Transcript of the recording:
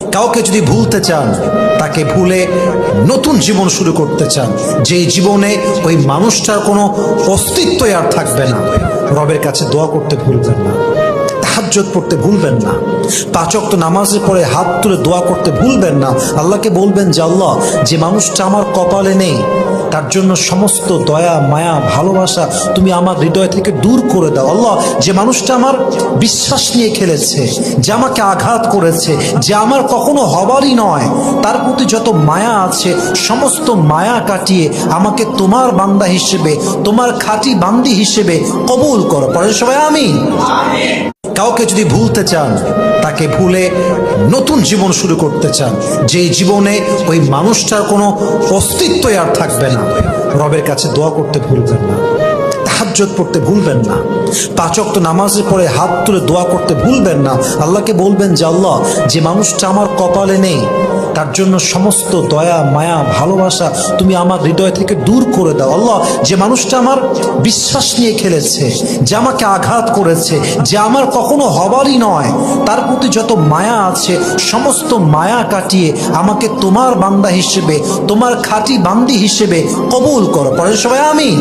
কাউকে যদি ভুলতে চান, তাকে ভুলে নতুন জীবন শুরু করতে চান, যেই জীবনে ওই মানুষটার কোনো অস্তিত্বই আর থাকবে না, রবের কাছে দোয়া করতে ভুলবেন না, তাহাজ্জুদ পড়তে ভুলবেন না, 5 ওয়াক্ত নামাজের পরে হাত তুলে দোয়া করতে ভুলবেন না। আল্লাহকে বলবেন যে আল্লাহ, যে মানুষটা আমার কপালে নেই, তার জন্য সমস্ত দয়া মায়া ভালোবাসা তুমি আমার হৃদয় থেকে দূর করে দাও। আল্লাহ, যে মানুষটা আমার বিশ্বাস নিয়ে খেলেছে, যে আমাকে আঘাত করেছে, যে আমার কখনো হবারই নয়, তার প্রতি যত মায়া আছে সমস্ত মায়া কাটিয়ে আমাকে তোমার বান্দা হিসেবে, তোমার খাঁটি বান্দি হিসেবে কবুল করো। পরে সবাই আমিন। কাউকে যদি ভুলতে চান, তাকে ভুলে নতুন জীবন শুরু করতে চান, যেই জীবনে ওই মানুষটার কোনো অস্তিত্বই আর থাকবে না, রবের কাছে দোয়া করতে ভুলবেন না, তাহাজ্জুদ পড়তে ভুলবেন না, 5 ওয়াক্ত নামাজের পরে হাত তুলে দোয়া করতে ভুলবেন না। আল্লাহকে বলবেন যে আল্লাহ, যে মানুষটা আমার কপালে নেই, তার জন্য সমস্ত দয়া মায়া ভালোবাসা তুমি আমার হৃদয় থেকে দূর করে দাও। আল্লাহ, যে মানুষটা আমার বিশ্বাস নিয়ে খেলেছে, যে আমাকে আঘাত করেছে, যে আমার কখনো হবারই নয়, তার প্রতি যত মায়া আছে সমস্ত মায়া কাটিয়ে আমাকে তোমার বান্দা হিসেবে, তোমার খাঁটি বান্দি হিসেবে কবুল করো। পরে সবাই আমিন।